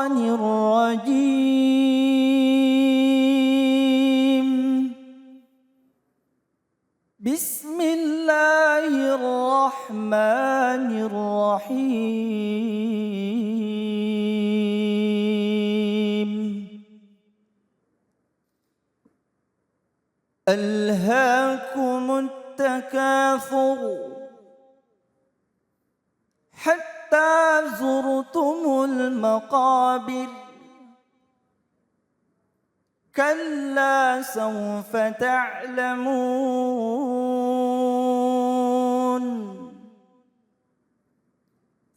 الشيطان الرجيم بسم الله الرحمن الرحيم ألهاكم التكاثر حتى زرتم المقابر كلا سوف تعلمون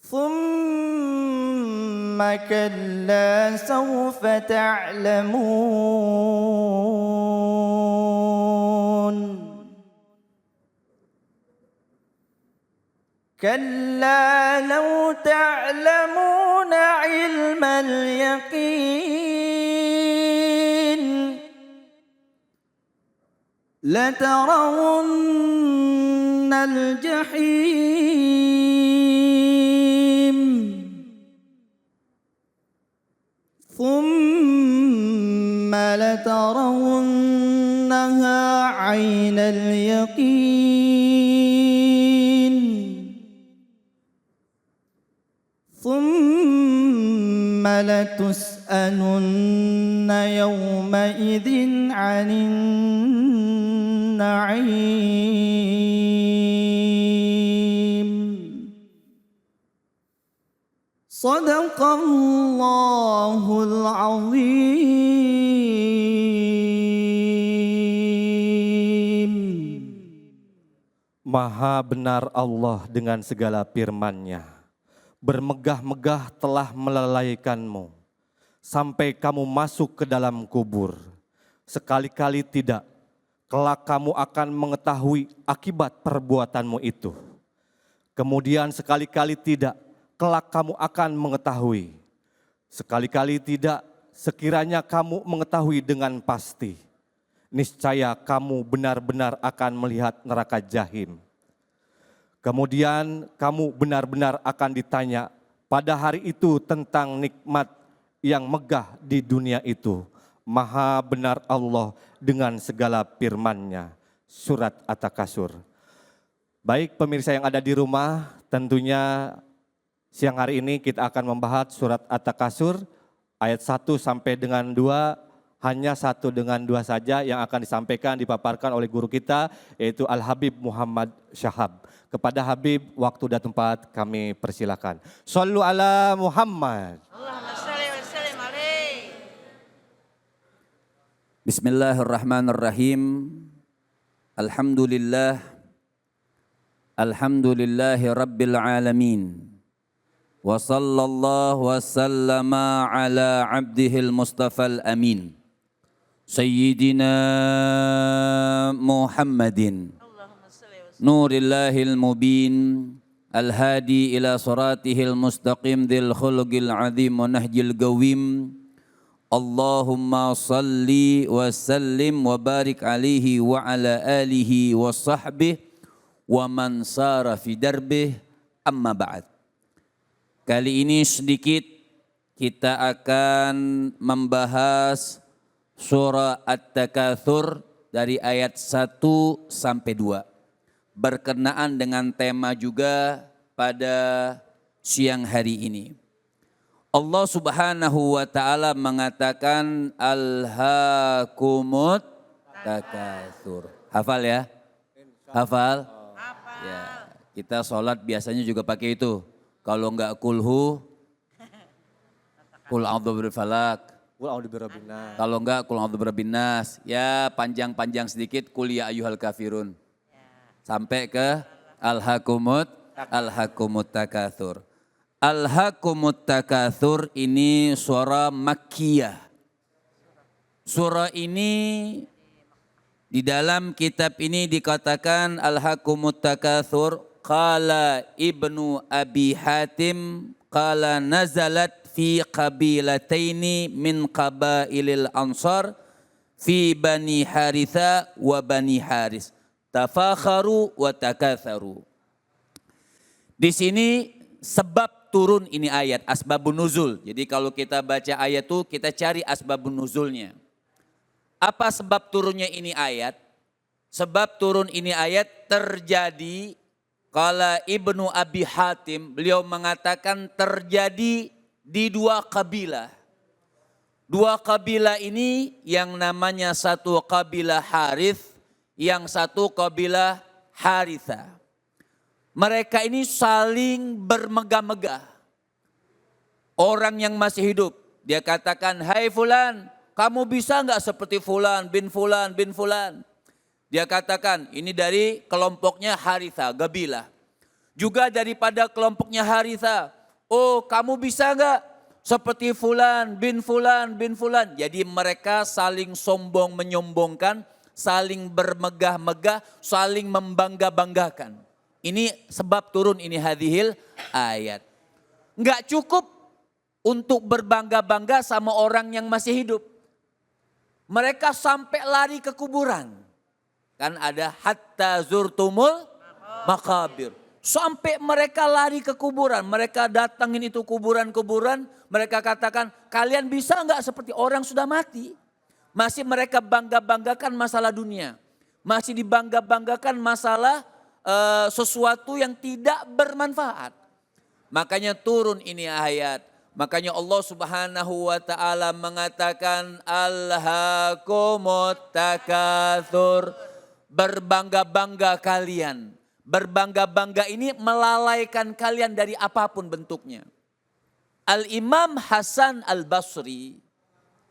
ثم كلا سوف تعلمون كلا لو تعلمون علم اليقين لترون الجحيم ثم لترونها عين اليقين ثم لتسألن يومئذ عن النعيم صدق الله العظيم. Maha benar Allah dengan segala firman-Nya. Bermegah-megah telah melalaikanmu, sampai kamu masuk ke dalam kubur. Sekali-kali tidak, kelak kamu akan mengetahui akibat perbuatanmu itu. Kemudian sekali-kali tidak, kelak kamu akan mengetahui. Sekali-kali tidak, sekiranya kamu mengetahui dengan pasti. Niscaya kamu benar-benar akan melihat neraka jahim. Kemudian kamu benar-benar akan ditanya pada hari itu tentang nikmat yang megah di dunia itu. Maha benar Allah dengan segala firman-Nya. Surat At-Takasur. Baik pemirsa yang ada di rumah, tentunya siang hari ini kita akan membahas surat At-Takasur ayat 1 sampai dengan 2. Hanya 1 dengan 2 saja yang akan disampaikan, dipaparkan oleh guru kita, yaitu Al-Habib Muhammad Syahab. Kepada Habib, waktu dan tempat kami persilakan. Shallu ala Muhammad. Allahumma shalli wa sallim alaihi. Bismillahirrahmanirrahim. Alhamdulillah. Alhamdulillahi rabbil alamin. Wa sallallahu wa sallama ala abdihil mustafal amin. Sayyidina Muhammadin Nurillahil mubin al-hadi ila siratihil mustaqim dhil khuluqil azim wa nahjil gawim. Allahumma salli wa sallim wa barik alaihi wa ala alihi wa sahbihi wa man sara fi darbih, amma ba'd. Kali ini sedikit kita akan membahas surah At-Takatsur dari ayat 1 sampai 2. Berkenaan dengan tema juga pada siang hari ini. Allah Subhanahu wa taala mengatakan alhaakumut takatsur. Hafal ya? Hafal? Ya, kita sholat biasanya juga pakai itu. Kalau enggak kulhu, kul a'udzu birabbil falaq. Kalau enggak kul a'udzu birabbin nas. Ya panjang-panjang sedikit kul ya ayyuhal kafirun. Sampai ke alhaakumut takatsur. Alhaakumut takatsur ini surah Makkiyah. Surah ini di dalam kitab ini dikatakan alhaakumut takatsur. Qala Ibnu Abi Hatim qala nazalat fi qabilataini min qabailil ansar fi Bani Haritha wa Bani Haris tafakharu wa takatharu. Di sini sebab turun ini ayat, asbabun nuzul. Jadi kalau kita baca ayat itu kita cari asbabun nuzulnya. Apa sebab turunnya ini ayat? Sebab turun ini ayat terjadi kala Ibnu Abi Hatim, beliau mengatakan terjadi di dua kabilah. Dua kabilah ini yang namanya satu kabilah Harith, yang satu kabilah Haritha. Mereka ini saling bermegah-megah. Orang yang masih hidup, dia katakan, hai fulan, kamu bisa enggak seperti fulan bin fulan bin fulan. Dia katakan, ini dari kelompoknya Haritha, Gabilah. Juga daripada kelompoknya Haritha, oh kamu bisa enggak seperti fulan bin fulan bin fulan. Jadi mereka saling sombong menyombongkan, saling bermegah-megah, saling membangga-banggakan. Ini sebab turun ini hadhil ayat. Enggak cukup untuk berbangga-bangga sama orang yang masih hidup. Mereka sampai lari ke kuburan. Kan ada hatta zurtumul makabir. Sampai mereka lari ke kuburan. Mereka datangin itu kuburan-kuburan. Mereka katakan kalian bisa enggak seperti orang sudah mati. Masih mereka bangga-banggakan masalah dunia. Masih dibangga-banggakan masalah sesuatu yang tidak bermanfaat. Makanya turun ini ayat. Makanya Allah Subhanahu wa taala mengatakan alhaakumut takatsur. Berbangga-bangga kalian. Berbangga-bangga ini melalaikan kalian dari apapun bentuknya. Al-Imam Hasan Al-Basri.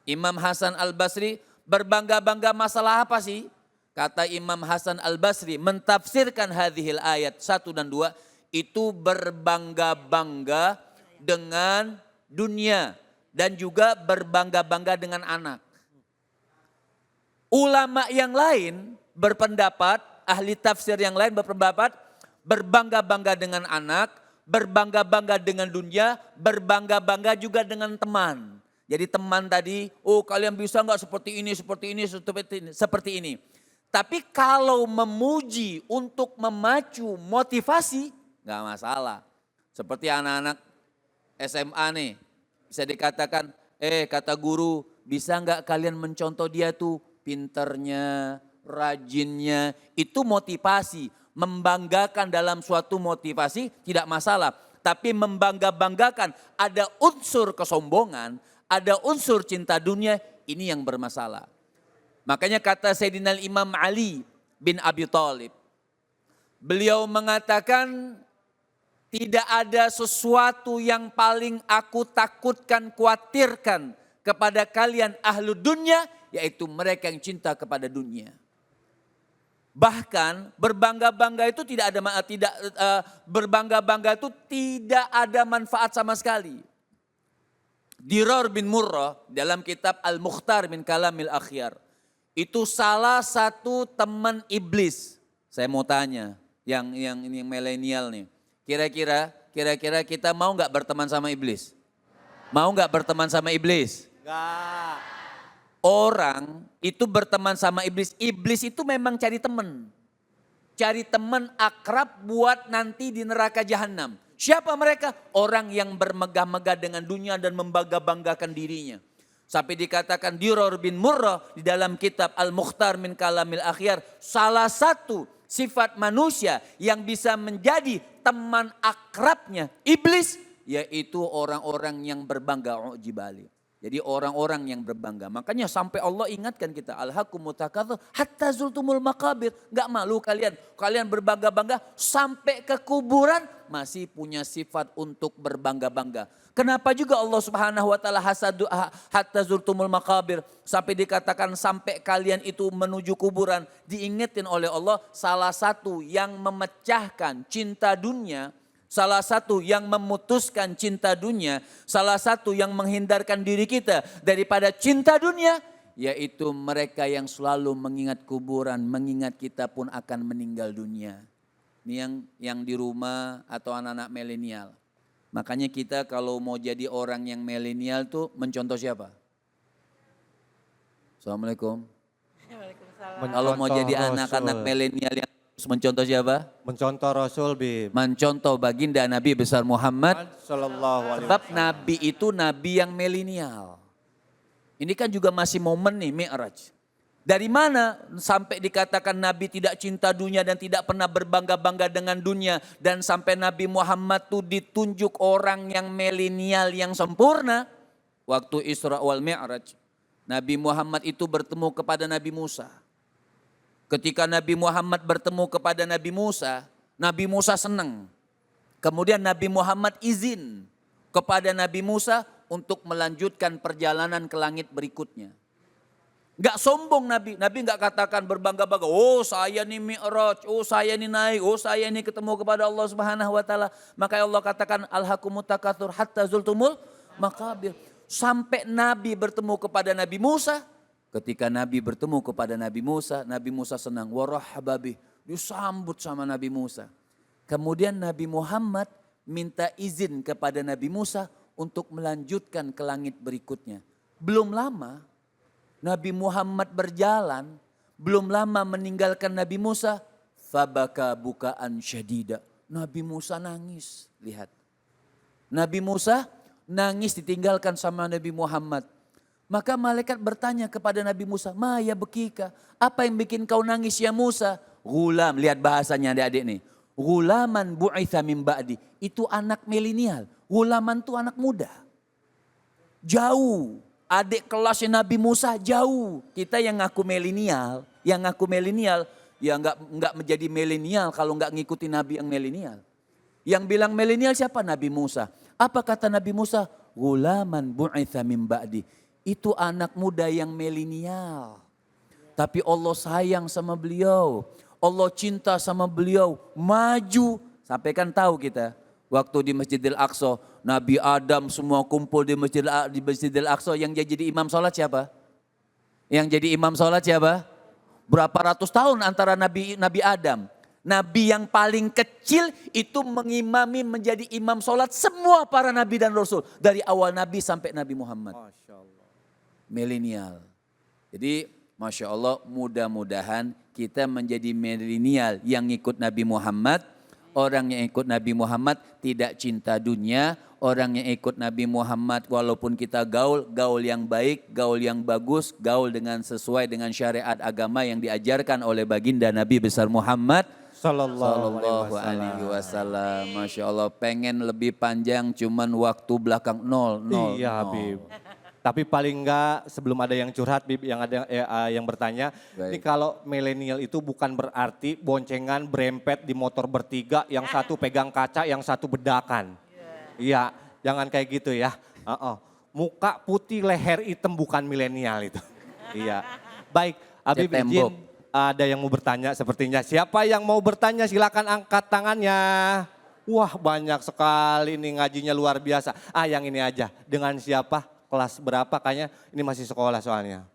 Imam Hasan Al-Basri berbangga-bangga masalah apa sih? Kata Imam Hasan Al-Basri mentafsirkan hadhil ayat 1 dan 2. Itu berbangga-bangga dengan dunia. Dan juga berbangga-bangga dengan anak. Ulama yang lain berpendapat, ahli tafsir yang lain berpendapat berbangga-bangga dengan anak, berbangga-bangga dengan dunia, berbangga-bangga juga dengan teman. Jadi teman tadi, oh kalian bisa enggak seperti ini, seperti ini. Tapi kalau memuji untuk memacu motivasi, enggak masalah. Seperti anak-anak SMA nih, bisa dikatakan, kata guru, bisa enggak kalian mencontoh dia tuh pinternya, rajinnya, itu motivasi. Membanggakan dalam suatu motivasi tidak masalah. Tapi membangga-banggakan ada unsur kesombongan, ada unsur cinta dunia, ini yang bermasalah. Makanya kata Sayyidina Imam Ali bin Abi Thalib. Beliau mengatakan tidak ada sesuatu yang paling aku takutkan, khawatirkan kepada kalian ahlu dunia, yaitu mereka yang cinta kepada dunia. Bahkan berbangga-bangga itu berbangga-bangga itu tidak ada manfaat sama sekali. Dirar bin Murrah dalam kitab Al-Mukhtar min Kalamil Akhyar itu salah satu teman iblis. Saya mau tanya yang ini milenial nih. Kira-kira kita mau nggak berteman sama iblis? Mau nggak berteman sama iblis? Enggak. Orang itu berteman sama iblis. Iblis itu memang cari teman. Cari teman akrab buat nanti di neraka jahanam. Siapa mereka? Orang yang bermegah-megah dengan dunia dan membangga-banggakan dirinya. Sampai dikatakan Dirar bin Murrah di dalam kitab Al-Mukhtar min Kalamil Akhyar. Salah satu sifat manusia yang bisa menjadi teman akrabnya iblis. Yaitu orang-orang yang berbangga ujibali. Jadi orang-orang yang berbangga. Makanya sampai Allah ingatkan kita. Alhaakumut takatsur hatta zurtumul makabir. Gak malu kalian. Kalian berbangga-bangga sampai ke kuburan. Masih punya sifat untuk berbangga-bangga. Kenapa juga Allah Subhanahu wa taala hatta zurtumul makabir. Sampai dikatakan sampai kalian itu menuju kuburan. Diingetin oleh Allah salah satu yang memecahkan cinta dunia. Salah satu yang memutuskan cinta dunia, salah satu yang menghindarkan diri kita daripada cinta dunia, yaitu mereka yang selalu mengingat kuburan, mengingat kita pun akan meninggal dunia. Ini yang di rumah atau anak-anak milenial. Makanya kita kalau mau jadi orang yang milenial tuh mencontoh siapa? Assalamualaikum. Waalaikumsalam. Kalau mau jadi Mencontoh anak-anak Rasul. milenial yang Mencontoh siapa? Mencontoh Rasul Bib. Mencontoh baginda Nabi besar Muhammad. Sallallahu alaihi Sebab Nabi itu Nabi yang milenial. Ini kan juga masih momen nih Mi'raj. Dari mana sampai dikatakan Nabi tidak cinta dunia dan tidak pernah berbangga-bangga dengan dunia. Dan sampai Nabi Muhammad tuh ditunjuk orang yang milenial yang sempurna. Waktu Isra wal Mi'raj. Nabi Muhammad itu bertemu kepada Nabi Musa. Ketika Nabi Muhammad bertemu kepada Nabi Musa senang. Kemudian Nabi Muhammad izin kepada Nabi Musa untuk melanjutkan perjalanan ke langit berikutnya. Gak sombong Nabi gak katakan berbangga-bangga, oh saya ini Mi'raj, oh saya ini naik, oh saya ini ketemu kepada Allah Subhanahu wa taala. Maka Allah katakan alhaakumut takatsur hatta zultumul maqabir. Sampai Nabi bertemu kepada Nabi Musa, ketika Nabi bertemu kepada Nabi Musa senang, warahhababih, disambut sama Nabi Musa. Kemudian Nabi Muhammad minta izin kepada Nabi Musa untuk melanjutkan ke langit berikutnya. Belum lama Nabi Muhammad berjalan, belum lama meninggalkan Nabi Musa, fabaka bukaan syadida. Nabi Musa nangis, lihat. Nabi Musa nangis ditinggalkan sama Nabi Muhammad. Maka malaikat bertanya kepada Nabi Musa, "Ma ya bekika, apa yang bikin kau nangis ya Musa?" Gulam, lihat bahasanya adik-adik nih. Gulaman bu'itha min ba'di, itu anak milenial. Gulaman itu anak muda. Jauh, adik kelasnya Nabi Musa jauh. Kita yang ngaku milenial, ya enggak menjadi milenial kalau enggak ngikuti Nabi yang milenial. Yang bilang milenial siapa? Nabi Musa. Apa kata Nabi Musa? Gulaman bu'itha min ba'di. Itu anak muda yang milenial. Tapi Allah sayang sama beliau. Allah cinta sama beliau. Maju. Sampai kan tahu kita. Waktu di Masjidil Aqsa. Nabi Adam semua kumpul di Masjidil Aqsa. Yang jadi imam sholat siapa? Yang jadi imam sholat siapa? Berapa ratus tahun antara Nabi Adam. Nabi yang paling kecil itu mengimami menjadi imam sholat semua para nabi dan rasul. Dari awal nabi sampai Nabi Muhammad. Masya Allah. Milenial. Jadi Masya Allah mudah-mudahan kita menjadi milenial yang ikut Nabi Muhammad. Orang yang ikut Nabi Muhammad tidak cinta dunia. Orang yang ikut Nabi Muhammad walaupun kita gaul yang baik, gaul yang bagus, gaul dengan sesuai dengan syariat agama yang diajarkan oleh baginda Nabi besar Muhammad Sallallahu alaihi wasallam. Masya Allah, pengen lebih panjang cuman waktu belakang 0. Iya Habib. Tapi paling enggak sebelum ada yang curhat Bib, yang ada yang bertanya. Baik. Ini kalau milenial itu bukan berarti boncengan berempet di motor bertiga, yang satu pegang kaca, yang satu bedakan. Iya, jangan kayak gitu ya. Muka putih, leher hitam bukan milenial itu. Iya. Baik, Habib izin. Ada yang mau bertanya sepertinya. Siapa yang mau bertanya silakan angkat tangannya. Wah banyak sekali nih ngajinya luar biasa. Yang ini aja. Dengan siapa? Kelas berapa? Kayaknya ini masih sekolah soalnya.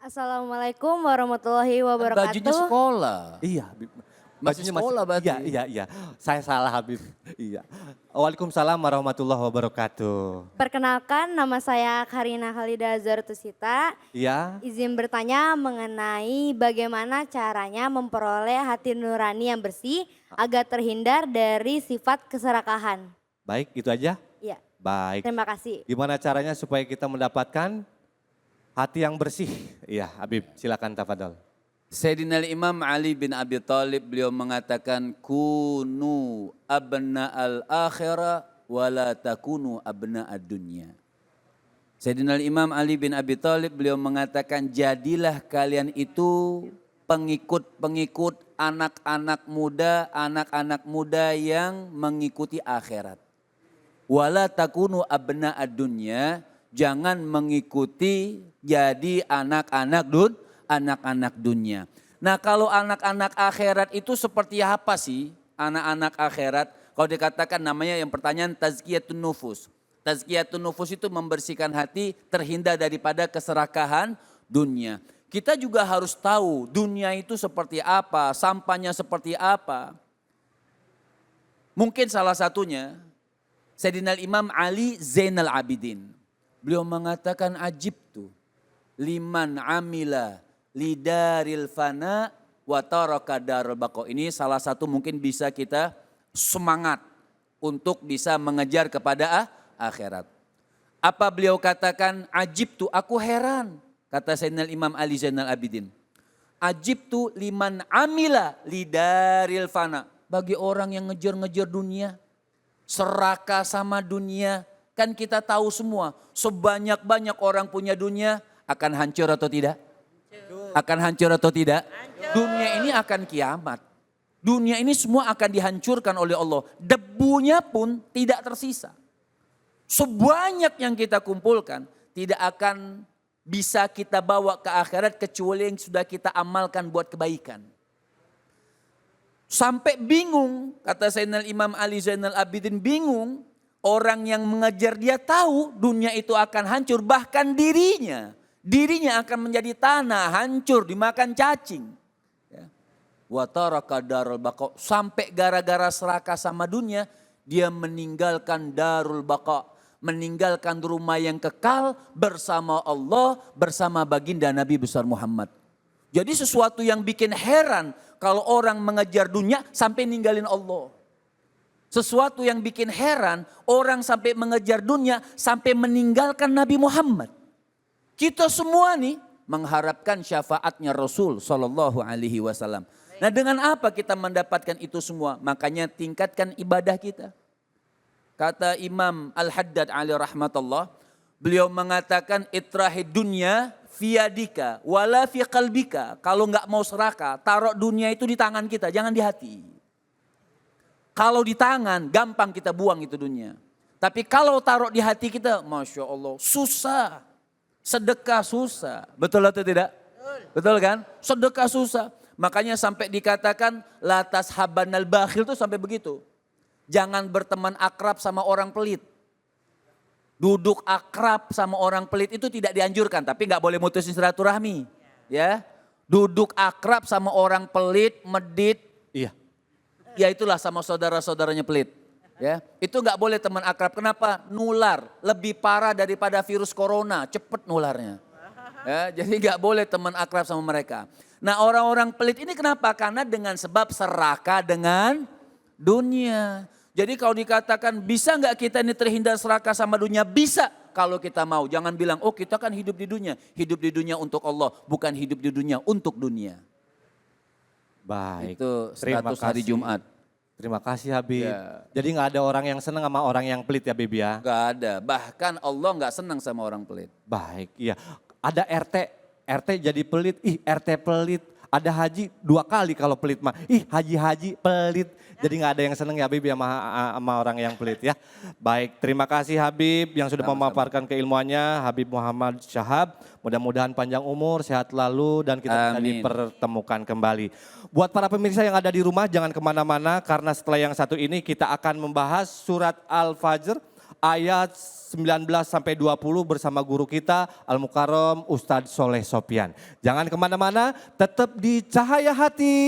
Assalamualaikum warahmatullahi wabarakatuh. Bajunya sekolah. Iya. Masih sekolah berarti. Iya. Saya salah Habib. Iya. Waalaikumsalam warahmatullahi wabarakatuh. Perkenalkan nama saya Karina Khalida Zartusita. Iya. Izin bertanya mengenai bagaimana caranya memperoleh hati nurani yang bersih agar terhindar dari sifat keserakahan. Baik, itu aja? Iya. Baik. Terima kasih. Gimana caranya supaya kita mendapatkan hati yang bersih? Iya, Habib, silakan tafadhol. Sayyidina Imam Ali bin Abi Thalib beliau mengatakan kunu abna al-akhirah wala takunu abna ad-dunya. Sayyidina Imam Ali bin Abi Thalib beliau mengatakan jadilah kalian itu pengikut-pengikut anak-anak muda yang mengikuti akhirat. Wala takunu abna ad-dunya, jangan mengikuti jadi anak-anak dunia. Nah kalau anak-anak akhirat itu seperti apa sih anak-anak akhirat? Kalau dikatakan namanya yang pertanyaan tazkiyatun nufus. Tazkiyatun nufus itu membersihkan hati terhindar daripada keserakahan dunia. Kita juga harus tahu dunia itu seperti apa, sampahnya seperti apa. Mungkin salah satunya Sayyidina Imam Ali Zainal Abidin. Beliau mengatakan ajib tuh liman amila lidaril fana wa taraka darul baqa. Ini salah satu mungkin bisa kita semangat untuk bisa mengejar kepada akhirat. Apa beliau katakan? Ajibtu, aku heran. Kata Sayyidina Imam Ali Zainal Abidin. Ajibtu liman amila lidaril fana. Bagi orang yang ngejar-ngejar dunia, serakah sama dunia. Kan kita tahu semua, sebanyak-banyak orang punya dunia, akan hancur atau tidak? Akan hancur atau tidak? Dunia ini akan kiamat. Dunia ini semua akan dihancurkan oleh Allah. Debunya pun tidak tersisa. Sebanyak yang kita kumpulkan tidak akan bisa kita bawa ke akhirat kecuali yang sudah kita amalkan buat kebaikan. Sampai bingung, kata Sayyidina Imam Ali Zainal Abidin, bingung. Orang yang mengejar dia tahu dunia itu akan hancur, bahkan dirinya. Dirinya akan menjadi tanah, hancur, dimakan cacing. Wa taraka darul baqa. Sampai gara-gara serakah sama dunia, dia meninggalkan darul baqa. Meninggalkan rumah yang kekal bersama Allah, bersama baginda Nabi besar Muhammad. Jadi sesuatu yang bikin heran kalau orang mengejar dunia sampai ninggalin Allah. Sesuatu yang bikin heran orang sampai mengejar dunia sampai meninggalkan Nabi Muhammad. Kita semua nih mengharapkan syafaatnya Rasul Sallallahu Alaihi Wasallam. Nah, dengan apa kita mendapatkan itu semua? Makanya tingkatkan ibadah kita. Kata Imam Al-Haddad alaihi rahmatullah, beliau mengatakan itrahid dunya fiyadika wala fi qalbika. Kalau enggak mau serakah, taruh dunia itu di tangan kita, jangan di hati. Kalau di tangan, gampang kita buang itu dunia. Tapi kalau taruh di hati kita, Masya Allah, susah. Sedekah susah. Betul atau tidak? Betul kan? Sedekah susah. Makanya sampai dikatakan, latas habanal bakhil itu sampai begitu. Jangan berteman akrab sama orang pelit. Duduk akrab sama orang pelit itu tidak dianjurkan. Tapi gak boleh mutusin silaturahmi. Ya, duduk akrab sama orang pelit, medit. Iya. Ya itulah sama saudara-saudaranya pelit. Ya, itu nggak boleh teman akrab. Kenapa? Nular, lebih parah daripada virus corona, cepet nularnya. Ya, jadi nggak boleh teman akrab sama mereka. Nah, orang-orang pelit ini kenapa? Karena dengan sebab serakah dengan dunia. Jadi kalau dikatakan bisa nggak kita ini terhindar serakah sama dunia? Bisa kalau kita mau. Jangan bilang, oh kita kan hidup di dunia. Hidup di dunia untuk Allah, bukan hidup di dunia untuk dunia. Baik. Itu status hari Jumat. Terima kasih Habib. Ya. Jadi nggak ada orang yang senang sama orang yang pelit ya Habib ya? Gak ada, bahkan Allah gak senang sama orang pelit. Baik, iya. Ada RT jadi pelit, ih RT pelit. Ada haji 2 kali kalau pelit mah, ih haji pelit. Jadi nggak ada yang senang ya Habib ya sama orang yang pelit ya. Baik, terima kasih Habib yang sudah memaparkan keilmuannya, Habib Muhammad Syahab. Mudah-mudahan panjang umur, sehat lalu dan kita bisa dipertemukan kembali. Buat para pemirsa yang ada di rumah jangan kemana-mana karena setelah yang satu ini kita akan membahas surat Al-Fajr ayat 19 sampai 20 bersama guru kita Al-Mukarram Ustadz Soleh Sopyan. Jangan kemana-mana, tetap di Cahaya Hati.